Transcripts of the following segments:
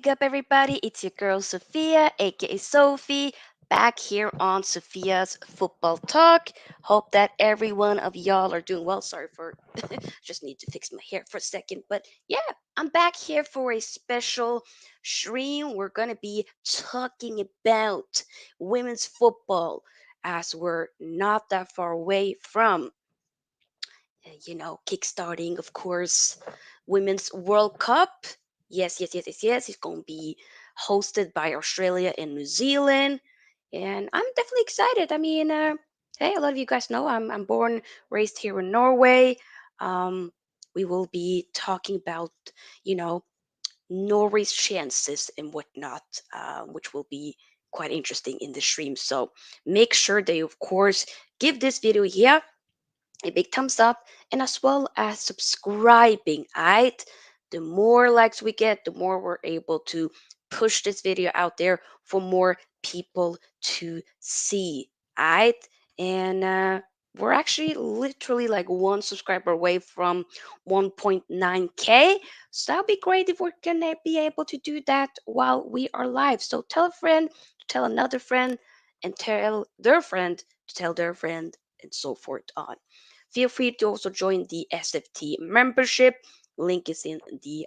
big up, everybody. It's your girl Sofia, aka Sophie, back here on Sophia's Football Talk. Hope that every one of y'all are doing well. Sorry for just need to fix my hair for a second. But yeah, I'm back here for a special stream. We're going to be talking about women's football as we're not that far away from kickstarting, of course, Women's World Cup. Yes, yes, yes, yes, yes. It's going to be hosted by Australia and New Zealand. And I'm definitely excited. Hey, a lot of you guys know I'm born, raised here in Norway. Um, we will be talking about, you know, Norway's chances and whatnot, which will be quite interesting in the stream. So make sure that you, of course, give this video here a big thumbs up and as well as subscribing. Right, the more likes we get, the more we're able to push this video out there for more people to see. Right, and we're actually literally like one subscriber away from 1.9k, so that'd be great if we're gonna be able to do that while we are live. So tell a friend to tell another friend and tell their friend to tell their friend and so forth on. Feel free to also join the SFT membership. Link is in the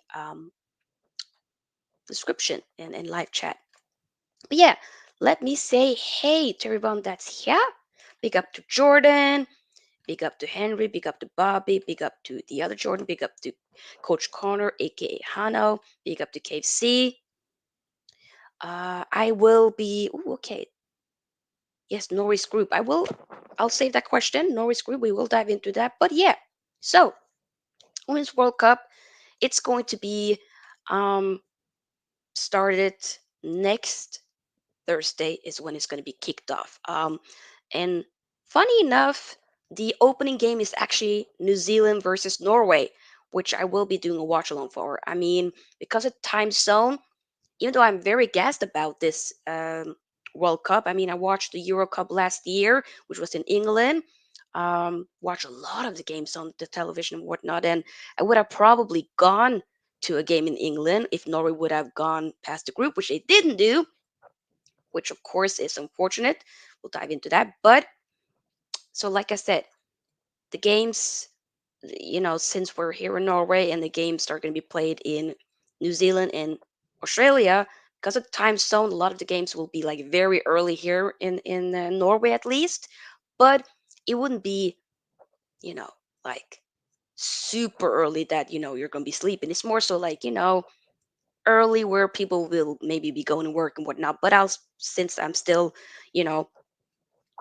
description and live chat. But yeah, let me say hey to everyone that's here. Big up to Jordan. Big up to Henry. Big up to Bobby. Big up to the other Jordan. Big up to Coach Connor, aka Hano. Big up to KFC. I will be. Ooh, okay. Yes, Norway's group. I'll save that question. Norway's group. We will dive into that. But yeah. So Women's World Cup, it's going to be um, started next Thursday is when it's going to be kicked off. And funny enough, the opening game is actually New Zealand versus Norway, which I will be doing a watch along for. I mean, because of time zone, even though I'm very gassed about this World Cup, I mean, I watched the Euro Cup last year, which was in England. Watched a lot of the games on the television and whatnot, and I would have probably gone to a game in England if Norway would have gone past the group, which they didn't do, which of course is unfortunate. We'll dive into that. But so, like I said, the games, since we're here in Norway and the games are going to be played in New Zealand and Australia, because of the time zone, a lot of the games will be like very early here in Norway at least. But it wouldn't be, you know, like super early that you're going to be sleeping. It's more so like early where people will maybe be going to work and whatnot. But since I'm still, you know,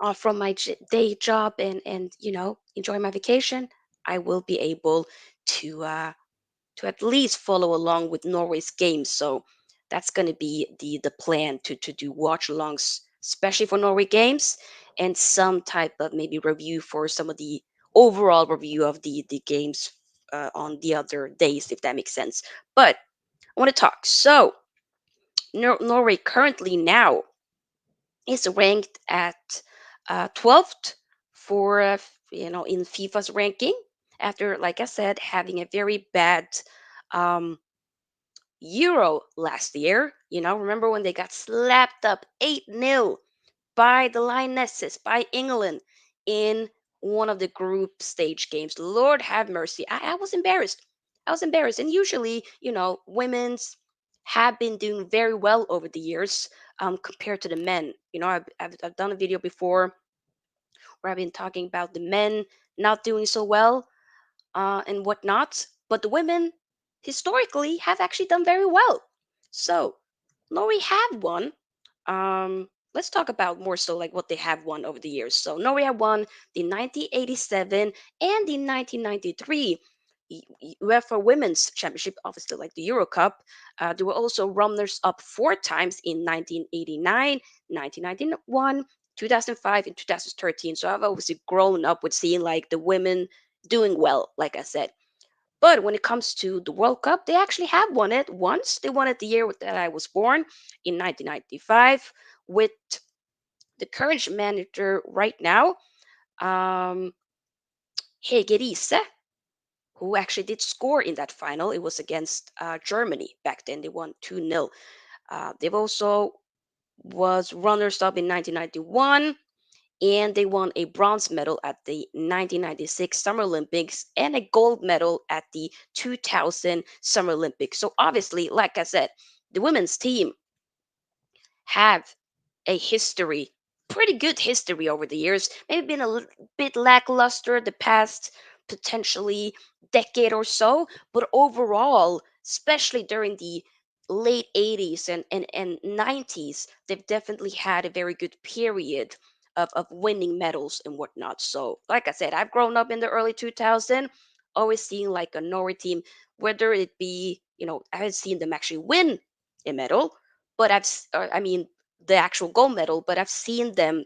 off from my day job and enjoy my vacation, I will be able to at least follow along with Norway's games. So that's going to be the plan to do watch alongs, especially for Norway games, and some type of maybe review for some of the overall review of the games on the other days, if that makes sense. But I want to talk. So Norway currently now is ranked at 12th for in FIFA's ranking after, like I said, having a very bad um, Euro last year. Remember when they got slapped up 8-0 by the Lionesses, by England in one of the group stage games? Lord have mercy. I was embarrassed. I was embarrassed. And usually, women's have been doing very well over the years compared to the men. I've done a video before where I've been talking about the men not doing so well and whatnot, but the women historically have actually done very well. So Norway have won. Let's talk about more so like what they have won over the years. So Norway have won the 1987 and the 1993 UEFA Women's Championship, obviously like the Euro Cup. They were also runners up four times in 1989, 1991, 2005, and 2013. So I've obviously grown up with seeing like the women doing well, like I said. But when it comes to the World Cup, they actually have won it once. They won it the year that I was born in 1995 with the current manager right now, um, Hegerise. who actually did score in that final. It was against Germany back then. They won 2-0. They've also was runners-up in 1991, and they won a bronze medal at the 1996 Summer Olympics and a gold medal at the 2000 Summer Olympics. So obviously, like I said, the women's team have a history, pretty good history over the years. Maybe been a bit lackluster the past potentially decade or so, but overall, especially during the late 80s and 90s, they've definitely had a very good period of winning medals and whatnot. So, like I said, I've grown up in the early 2000s, always seeing like a Norway team, whether it be, I haven't seen them actually win a medal, but I mean, the actual gold medal, but I've seen them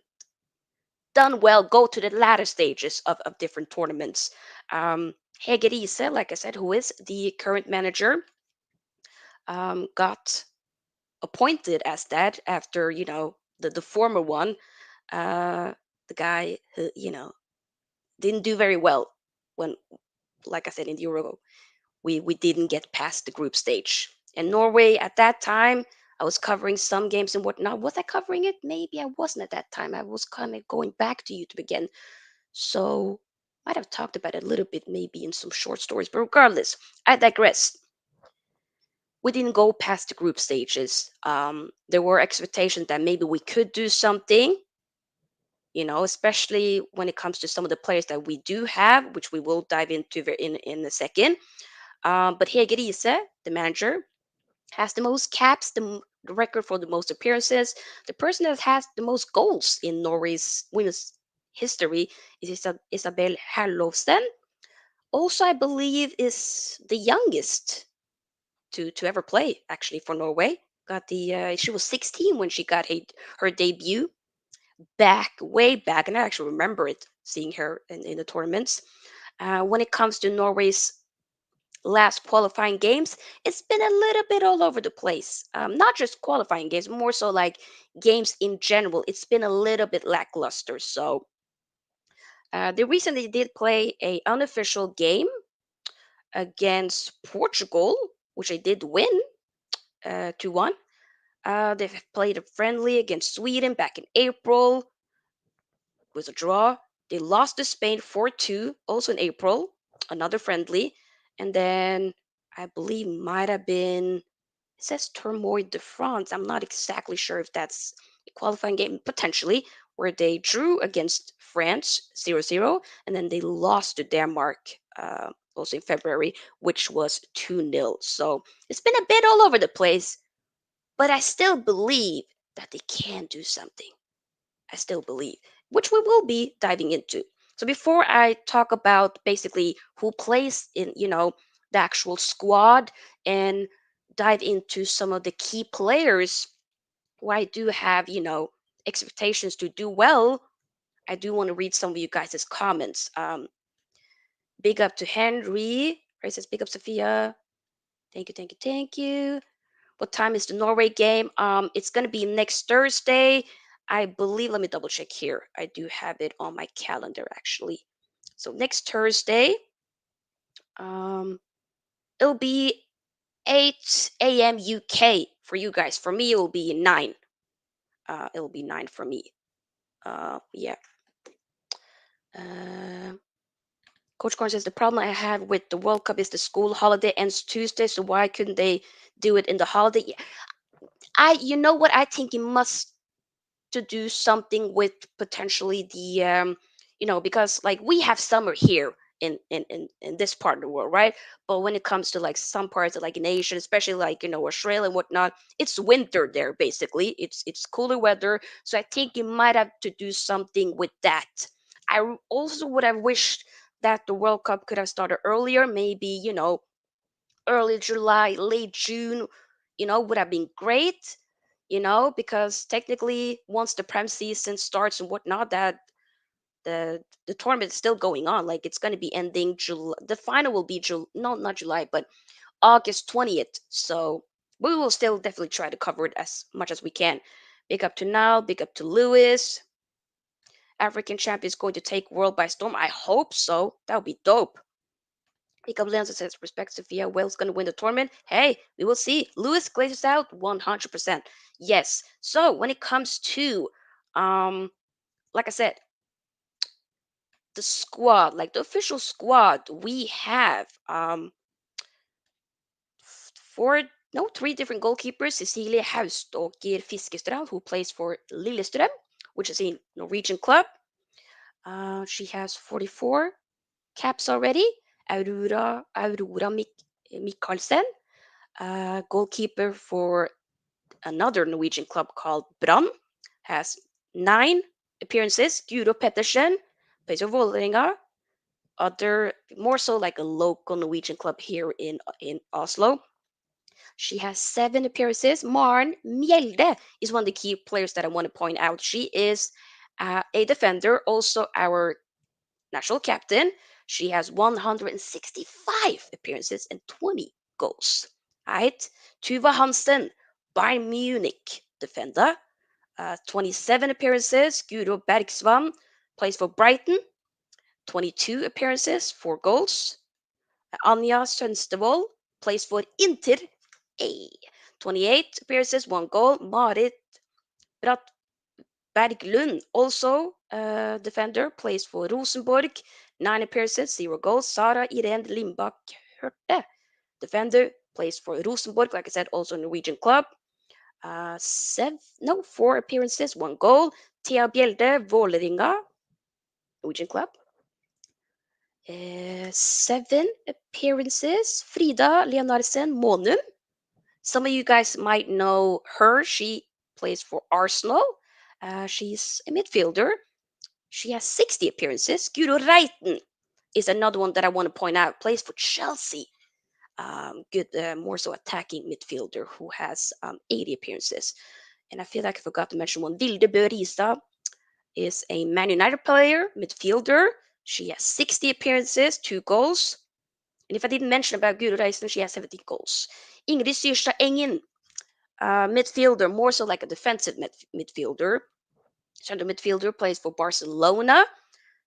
done well go to the latter stages of different tournaments. Hegeberg, like I said, who is the current manager, got appointed as that after, the former one, uh, the guy who, didn't do very well when, like I said, in the Euro we didn't get past the group stage. And Norway at that time, I was covering some games and whatnot. Was I covering it? Maybe I wasn't at that time. I was kind of going back to YouTube again. So might have talked about it a little bit, maybe in some short stories. But regardless, I digress. We didn't go past the group stages. There were expectations that maybe we could do something, especially when it comes to some of the players that we do have, which we will dive into in a second. But Hege Riise, the manager, has the most caps, the record for the most appearances. The person that has the most goals in Norway's women's history is Isabel Herlovsen. Also, I believe is the youngest to ever play actually for Norway. Got the She was 16 when she got her debut way back, and I actually remember it seeing her in the tournaments. When it comes to Norway's last qualifying games, it's been a little bit all over the place. Not just qualifying games, more so like games in general. It's been a little bit lackluster. So they recently did play a unofficial game against Portugal, which they did win 2-1. They've played a friendly against Sweden back in April. It was a draw. They lost to Spain 4-2, also in April, another friendly. And then I believe might have been, it says Tournoi de France. I'm not exactly sure if that's a qualifying game, potentially, where they drew against France 0-0, and then they lost to Denmark also in February, which was 2-0. So it's been a bit all over the place, but I still believe that they can do something. I still believe, which we will be diving into. So before I talk about basically who plays in, the actual squad and dive into some of the key players who I do have, expectations to do well, I do want to read some of you guys' comments. Big up to Henry. Right, says big up Sofia. Thank you, thank you, thank you. What time is the Norway game? It's gonna be next Thursday. I believe, let me double check here. I do have it on my calendar actually. So next Thursday, um, it'll be 8 a.m. UK for you guys. For me, it will be 9. It'll be 9 for me. Yeah. Uh, Coach Corn says the problem I have with the World Cup is the school holiday ends Tuesday, so why couldn't they do it in the holiday? Yeah, you know what? I think it must to do something with potentially the because like we have summer here in this part of the world, right? But when it comes to like some parts of like in Asia, especially like Australia and whatnot, it's winter there basically. It's cooler weather, so I think you might have to do something with that. Also would have wished that the World Cup could have started earlier, maybe early July, late June, would have been great, because technically once the Prem season starts and whatnot, that the tournament is still going on. Like it's going to be ending July. The final will be no, not July, but August 20th. So we will still definitely try to cover it as much as we can. Big up to Now, big up to Lewis. African champion is going to take world by storm. I hope so. That would be dope. Jacob Lenz says, respect Sophia. Wales going to win the tournament. Hey, we will see. Lewis glazes out 100%. Yes. So when it comes to, um, like I said, the squad, like the official squad, we have four, no, three different goalkeepers. Cecilie Hauståker Fiskestrand, who plays for Lillestrøm, which is a Norwegian club. She has 44 caps already. Aurora Mikkelsen, goalkeeper for another Norwegian club called Brann, has 9 appearances. Guro Pettersen plays for Vålerenga, other more so like a local Norwegian club here in Oslo. She has 7 appearances. Maren Mjelde is one of the key players that I want to point out. She is a defender, also our national captain. She has 165 appearances and 20 goals. Right? Tuva Hansen, Bayern Munich defender, 27 appearances. Guro Bergsvan plays for Brighton, 22 appearances, 4 goals. Anja Sønstevold plays for Inter A. 28 appearances, 1 goal. Marit Berglund, also a defender, plays for Rosenborg. 9 appearances, 0 goals. Sara Irene Limbak Hørte, defender, plays for Rosenborg, like I said, also a Norwegian club. 4 appearances, 1 goal. Thea Bjelde, Vålerenga, Norwegian club. 7 appearances. Frida Leonardsen Monum. Some of you guys might know her. She plays for Arsenal. She's a midfielder. She has 60 appearances. Guro Reiten is another one that I want to point out. Plays for Chelsea. Good, more so attacking midfielder who has 80 appearances. And I feel like I forgot to mention one. Vilde Bø Ristad is a Man United player, midfielder. She has 60 appearances, 2 goals. And if I didn't mention about Guro Reisen, she has 17 goals. Ingrid Syrstad Engen, midfielder, more so like a defensive midfielder. Center midfielder, plays for Barcelona.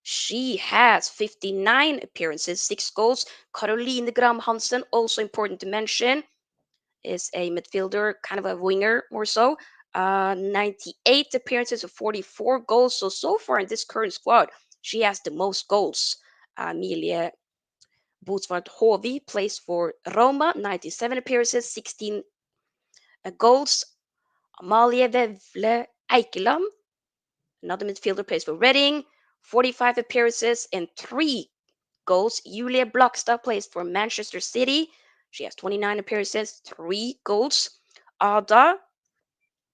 She has 59 appearances, 6 goals. Caroline Gram Hansen, also important to mention, is a midfielder, kind of a winger more so. 98 appearances of 44 goals. So far in this current squad, she has the most goals. Emilie Botsvart Hovi plays for Roma, 97 appearances, 16 goals. Amalie Vevle Eikeland, another midfielder, plays for Reading, 45 appearances and 3 goals. Julia Blokstad plays for Manchester City. She has 29 appearances, 3 goals. Ada,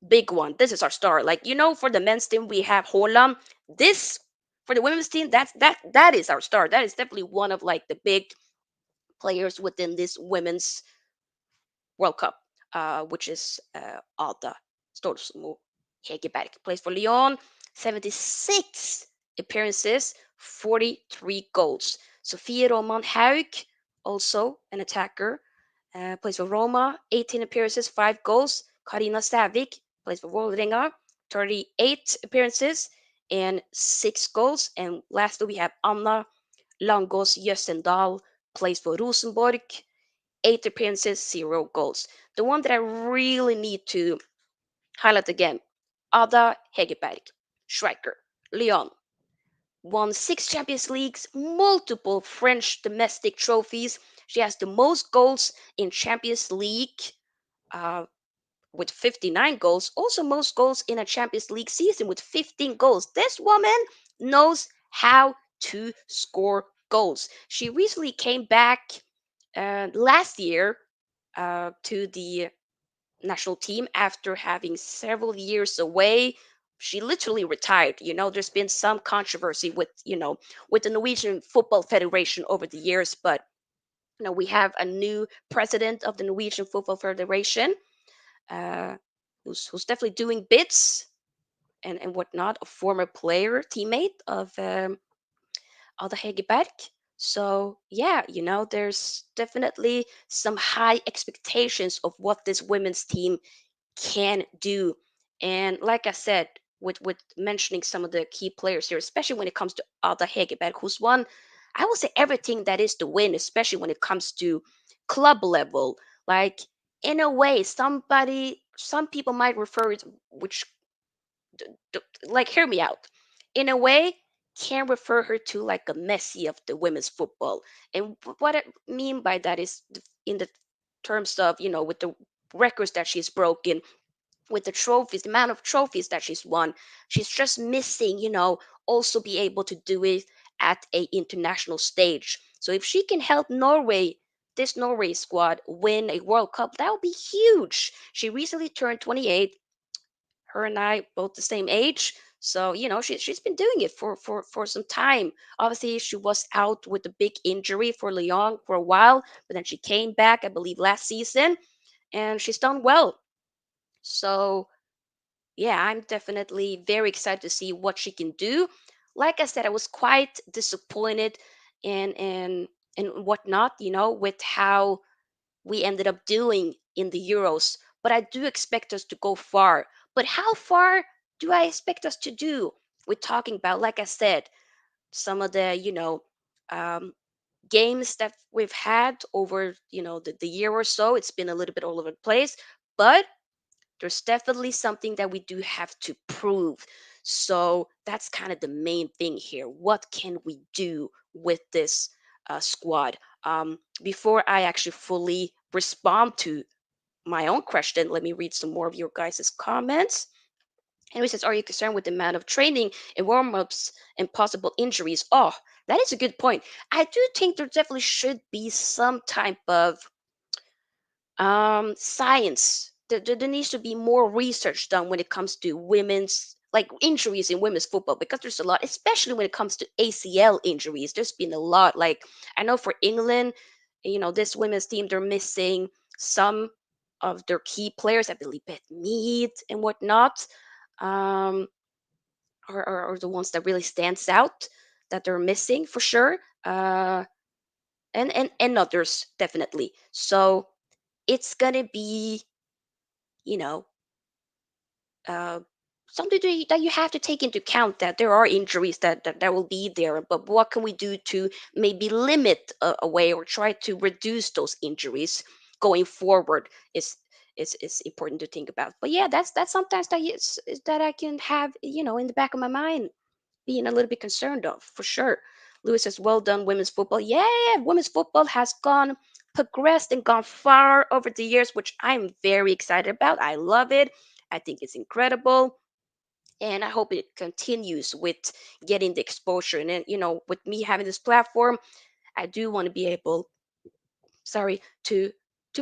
big one. This is our star. Like, for the men's team, we have Holland. This, for the women's team, that is our star. That is definitely one of like the big players within this women's World Cup, which is Ada Storsmo Hegeberg. Plays for Lyon, 76 appearances, 43 goals. Sofia Roman Haug, also an attacker, plays for Roma, 18 appearances, 5 goals. Karina Sævik plays for Vålerenga, 38 appearances and 6 goals. And lastly, we have Anna Langås Jøssendal, plays for Rosenborg, 8 appearances, 0 goals. The one that I really need to highlight again, Ada Hegerberg, striker, Lyon, won 6 Champions Leagues, multiple French domestic trophies. She has the most goals in Champions League uh, with 59 goals, also most goals in a Champions League season with 15 goals. This woman knows how to score goals. She recently came back last year to the national team after having several years away. She literally retired. There's been some controversy with the Norwegian Football Federation over the years, but we have a new president of the Norwegian Football Federation, uh, who's definitely doing bits and whatnot. A former player, teammate of Ada Hegerberg. So yeah, there's definitely some high expectations of what this women's team can do. And like I said, with mentioning some of the key players here, especially when it comes to Ada Hegerberg, who's won I will say everything that is to win, especially when it comes to club level. Like, in a way, some people might refer it, which, like, hear me out. In a way, can refer her to like a Messi of the women's football. And what I mean by that is in the terms of, with the records that she's broken, with the trophies, the amount of trophies that she's won. She's just missing, also be able to do it at a international stage. So if she can help Norway, this Norway squad win a World Cup, that would be huge. She recently turned 28. Her and I both the same age. So, she's been doing it for some time. Obviously, she was out with a big injury for Lyon for a while, but then she came back, I believe, last season, and she's done well. So, yeah, I'm definitely very excited to see what she can do. Like I said, I was quite disappointed and whatnot, with how we ended up doing in the Euros. But I do expect us to go far. But how far do I expect us to do? We're talking about, like I said, some of the, um, games that we've had over, the year or so. It's been a little bit all over the place. But there's definitely something that we do have to prove. So that's kind of the main thing here. What can we do with this squad? Before I actually fully respond to my own question, let me read some more of your guys' comments. And he says, are you concerned with the amount of training and warm ups and possible injuries? Oh, that is a good point. I do think there definitely should be some type of science. There needs to be more research done when it comes to women's, like, injuries in women's football, because there's a lot, especially when it comes to ACL injuries. There's been a lot. Like, I know for England, this women's team, they're missing some of their key players. I believe Beth Mead and whatnot, um, are the ones that really stands out that they're missing for sure. And others definitely. So it's gonna be, you know, uh, something that you have to take into account, that there are injuries that will be there. But what can we do to maybe limit away or try to reduce those injuries going forward is important to think about. But yeah, that's sometimes that I can have, in the back of my mind, being a little bit concerned of, for sure. Lewis says, well done, women's football. Yeah, women's football has progressed and gone far over the years, which I'm very excited about. I love it. I think it's incredible. And I hope it continues with getting the exposure. And then, with me having this platform, I do want to be able, sorry, to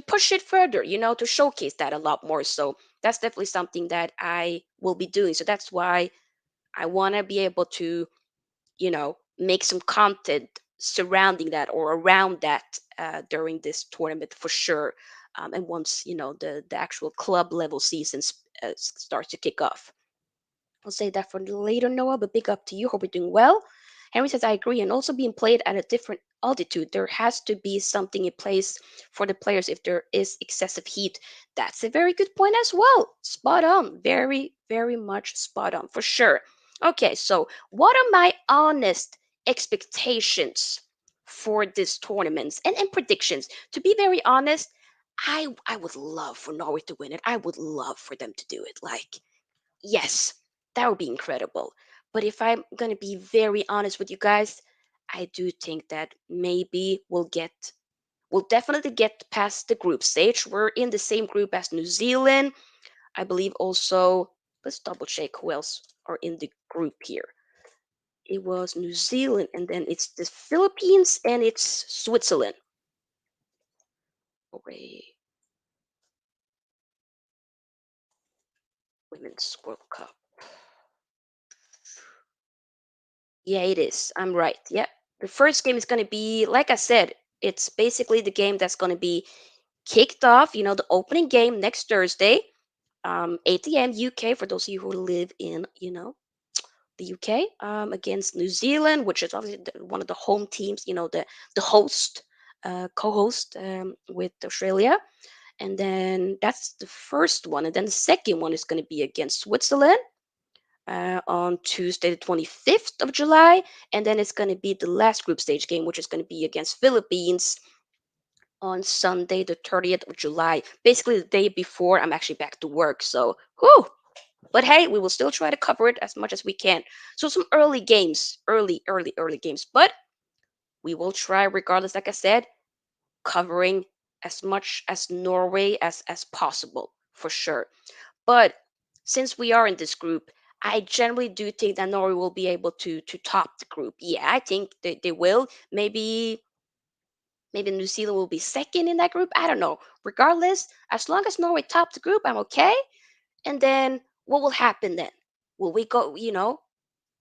push it further, to showcase that a lot more. So that's definitely something that I will be doing. So that's why I want to be able to, make some content surrounding that or around that during this tournament for sure. And once, the actual club level seasons starts to kick off. I'll say that for later, Noah, but big up to you. Hope you're doing well. Henry says, I agree. And also being played at a different altitude, there has to be something in place for the players if there is excessive heat. That's a very good point as well. Spot on. Very, very much spot on for sure. Okay, so what are my honest expectations for this tournament and predictions? To be very honest, I would love for Norway to win it. I would love for them to do it. Like, yes, that would be incredible. But if I'm going to be very honest with you guys, I do think that maybe we'll definitely get past the group stage. We're in the same group as New Zealand. I believe also, let's double check who else are in the group here. It was New Zealand, and then it's the Philippines and it's Switzerland. Norway Women's World Cup. Yeah, it is. I'm right. Yep. The first game is going to be, like I said, it's basically the game that's going to be kicked off, the opening game next Thursday, 8 a.m. UK, for those of you who live in, the UK, against New Zealand, which is obviously one of the home teams, the host, co-host with Australia. And then that's the first one. And then the second one is going to be against Switzerland. on Tuesday, the 25th of July. And then it's going to be the last group stage game, which is going to be against Philippines on Sunday, the 30th of July. Basically, the day before I'm actually back to work. So, whew. But hey, we will still try to cover it as much as we can. So, some early games, early games. But we will try, regardless, like I said, covering as much as Norway as possible, for sure. But since we are in this group, I generally do think that Norway will be able to top the group. Yeah, I think they will. Maybe New Zealand will be second in that group. I don't know. Regardless, as long as Norway top the group, I'm okay. And then what will happen then? Will we go,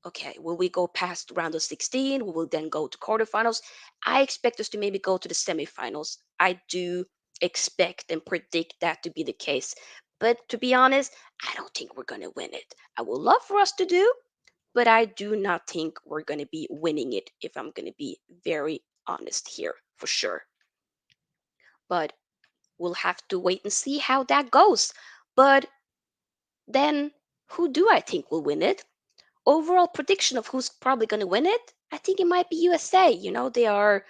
okay, will we go past round of 16? We will then go to quarterfinals. I expect us to maybe go to the semifinals. I do expect and predict that to be the case. But to be honest, I don't think we're going to win it. I would love for us to do, but I do not think we're going to be winning it, if I'm going to be very honest here, for sure. But we'll have to wait and see how that goes. But then, who do I think will win it? Overall prediction of who's probably going to win it, I think it might be USA. They are,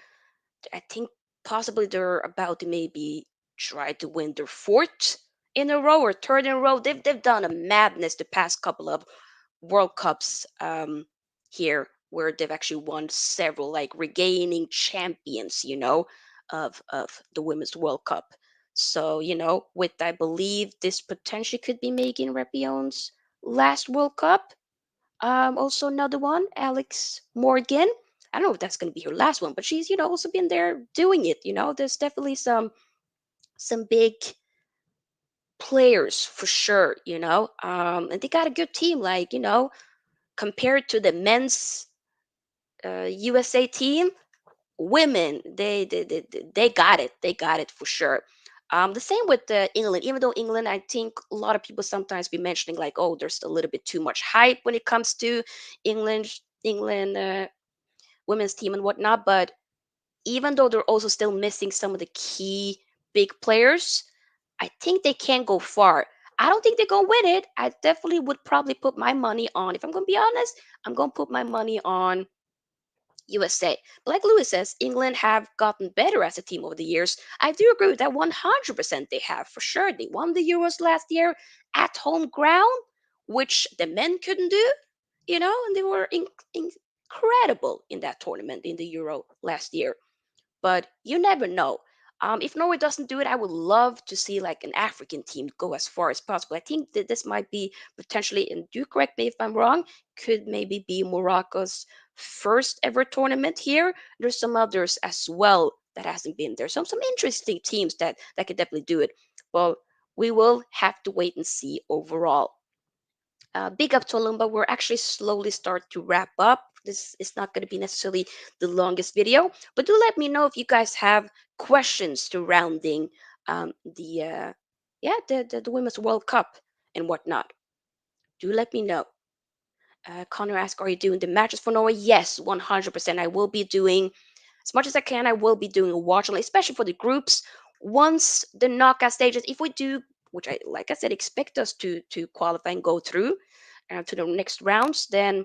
I think possibly they're about to maybe try to win their fourth in a row or third in a row. They've done a madness the past couple of World Cups here, where they've actually won several, like regaining champions, of the Women's World Cup. So, with, I believe this potentially could be Megan Rapinoe's last World Cup. Also another one, Alex Morgan. I don't know if that's going to be her last one, but she's, also been there doing it. There's definitely some big players for sure. And they got a good team. Like, compared to the men's USA team, women they got it. They got it for sure. The same with England. Even though England, I think a lot of people sometimes be mentioning like, oh, there's a little bit too much hype when it comes to England women's team and whatnot. But even though they're also still missing some of the key big players, I think they can go far. I don't think they're gonna win it. I definitely would probably put my money on. If I'm gonna be honest, I'm gonna put my money on USA. But like Lewis says, England have gotten better as a team over the years. I do agree with that 100%. They have, for sure. They won the Euros last year at home ground, which the men couldn't do, and they were incredible in that tournament in the Euro last year. But you never know. If Norway doesn't do it, I would love to see like an African team go as far as possible. I think that this might be potentially, and do correct me if I'm wrong, could maybe be Morocco's first ever tournament here. There's some others as well that hasn't been there. Some interesting teams that could definitely do it. Well, we will have to wait and see overall. Big up to Olumba. We're actually slowly start to wrap up. This is not going to be necessarily the longest video, but do let me know if you guys have questions surrounding the Women's World Cup and whatnot. Do let me know. Connor asked, "Are you doing the matches for Norway?" Yes, 100%. I will be doing as much as I can. I will be doing a watch along, especially for the groups. Once the knockout stages, if we do, which I, like I said, expect us to qualify and go through to the next rounds, then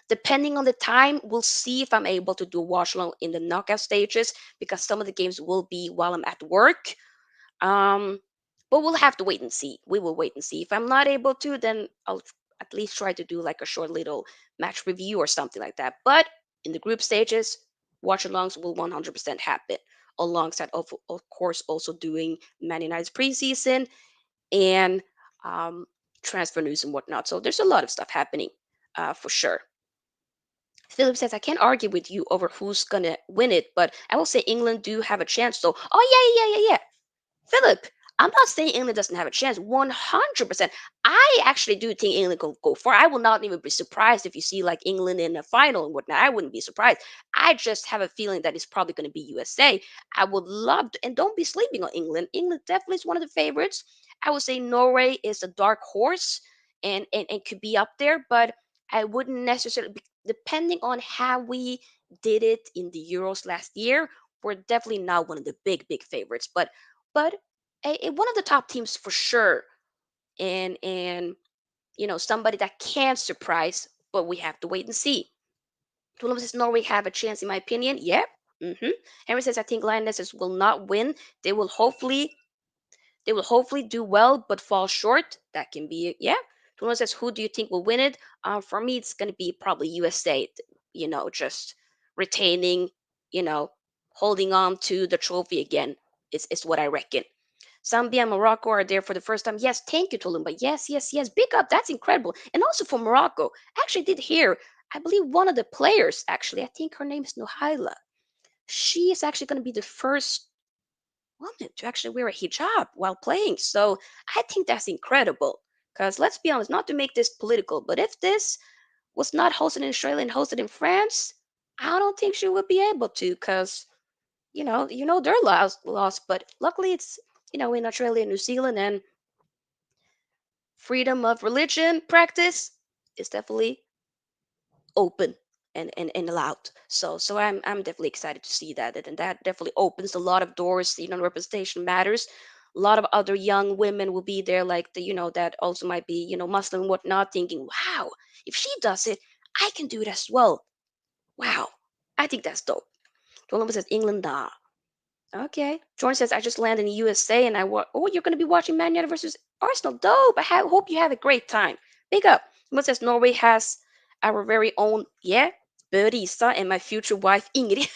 depending on the time, we'll see if I'm able to do a watch along in the knockout stages, because some of the games will be while I'm at work. Um, but we'll have to wait and see. We will wait and see. If I'm not able to, then I'll at least try to do like a short little match review or something like that. But in the group stages, watch alongs will 100% happen. Alongside, of course, also doing Man United's preseason and um, transfer news and whatnot. So there's a lot of stuff happening for sure. Philip says, I can't argue with you over who's going to win it, but I will say England do have a chance. So, oh, yeah. Philip, I'm not saying England doesn't have a chance. 100%. I actually do think England will go far. I will not even be surprised if you see like England in a final and whatnot. I wouldn't be surprised. I just have a feeling that it's probably going to be USA. I would love to, and don't be sleeping on England. England definitely is one of the favorites. I would say Norway is a dark horse and could be up there, but I wouldn't necessarily, depending on how we did it in the Euros last year, we're definitely not one of the big favorites. But one of the top teams for sure. And somebody that can surprise, but we have to wait and see. Tulum says Norway have a chance, in my opinion. Yeah. Henry says I think Lionesses will not win. They will hopefully they will hopefully do well, but fall short. That can be, yeah. Tulum says who do you think will win it? For me, it's gonna be probably USA. Just retaining, you know, holding on to the trophy again. Is what I reckon. Zambia and Morocco are there for the first time. Yes, thank you, Tulumba. Yes, yes, yes. Big up. That's incredible. And also for Morocco. I actually did hear, I believe one of the players, actually, I think her name is Nuhaila. She is actually going to be the first woman to actually wear a hijab while playing. So I think that's incredible. Because let's be honest, not to make this political, but if this was not hosted in Australia and hosted in France, I don't think she would be able to. Because their laws, but luckily it's in Australia and New Zealand, and freedom of religion practice is definitely open and allowed. So I'm definitely excited to see that, and that definitely opens a lot of doors. Representation matters. A lot of other young women will be there, like that also might be Muslim and whatnot, thinking, wow, if she does it, I can do it as well. Wow, I think that's dope. Columbus says England, nah. Okay. Jordan says, I just landed in the USA and oh, you're going to be watching Man United versus Arsenal. Dope. Hope you have a great time. Big up. Someone says, Norway has our very own, yeah, Berisa and my future wife, Ingrid.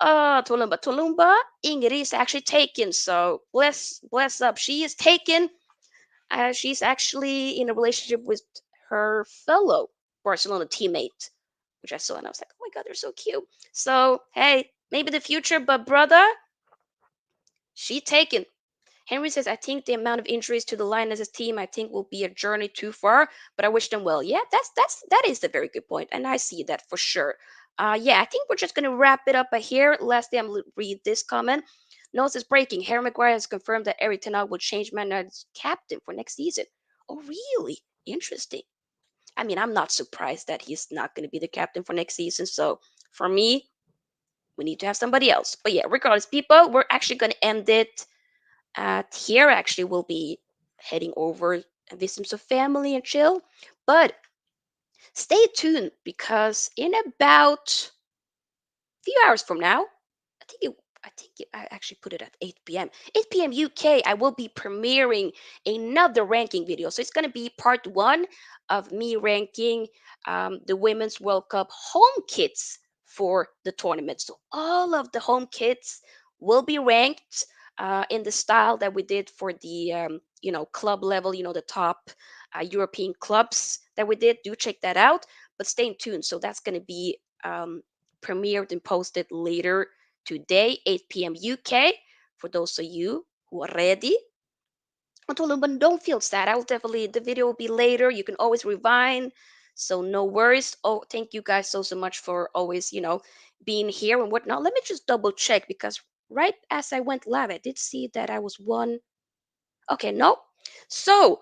Tolumba. Ingrid is actually taken. So bless up. She is taken. She's actually in a relationship with her fellow Barcelona teammate, which I saw and I was like, oh my God, they're so cute. So, hey, maybe the future, but brother, she taken. Henry says, I think the amount of injuries to the Lionesses team, I think will be a journey too far, but I wish them well. Yeah, that is a very good point, and I see that for sure. Yeah, I think we're just gonna wrap it up here. Lastly, I'm gonna read this comment. Notice is breaking. Harry Maguire has confirmed that Eric Ten Hag will change Man United's captain for next season. Oh, really? Interesting. I mean, I'm not surprised that he's not going to be the captain for next season. So for me, we need to have somebody else. But yeah, regardless, people, we're actually going to end it here. Actually, we'll be heading over and visit some family and chill. But stay tuned because in about a few hours from now, I actually put it at 8 p.m. 8 p.m. UK, I will be premiering another ranking video. So it's going to be part one of me ranking the Women's World Cup home kits for the tournament. So all of the home kits will be ranked in the style that we did for the club level. The top European clubs that we did. Do check that out. But stay tuned. So that's going to be premiered and posted later today, 8 p.m. UK. For those of you who are ready. I told them, but don't feel sad. I will definitely, the video will be later. You can always rewind. So no worries. Oh, thank you guys so much for always, being here and whatnot. Let me just double check because right as I went live, I did see that I was one. Okay, no. So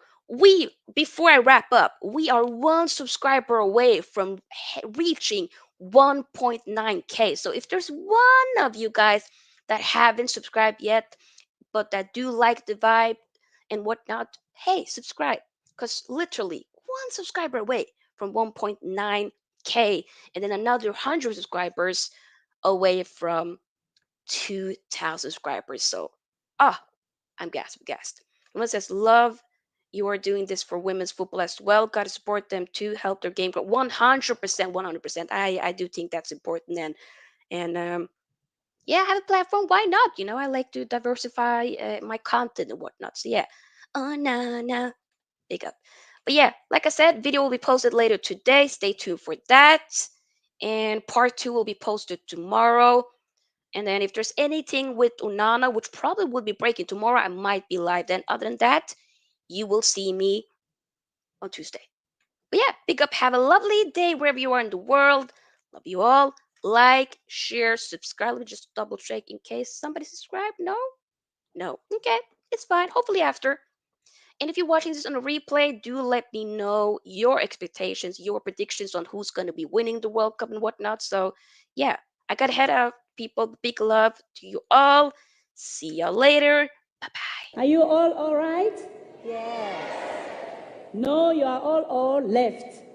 before I wrap up, we are one subscriber away from reaching 1.9K. So if there's one of you guys that haven't subscribed yet, but that do like the vibe and whatnot, hey, subscribe. Because literally one subscriber away from 1.9K, and then another 100 subscribers away from 2,000 subscribers. So, ah, I'm gassed. Someone says, love you are doing this for women's football as well. Got to support them to help their game grow. 100%, 100%. I do think that's important. And yeah, have a platform. Why not? I like to diversify my content and whatnot. So yeah. Oh, no, no. Big up. But yeah, like I said, video will be posted later today. Stay tuned for that. And part two will be posted tomorrow. And then if there's anything with Unana, which probably will be breaking tomorrow, I might be live then. Other than that, you will see me on Tuesday. But yeah, big up. Have a lovely day wherever you are in the world. Love you all. Like, share, subscribe. Let me just double check in case somebody subscribed. No? No. Okay. It's fine. Hopefully after. And if you're watching this on a replay, do let me know your expectations, your predictions on who's going to be winning the World Cup and whatnot. So, yeah, I got to head out, people. Big love to you all. See y'all later. Bye bye. Are you all right? Yes. No, you are all left.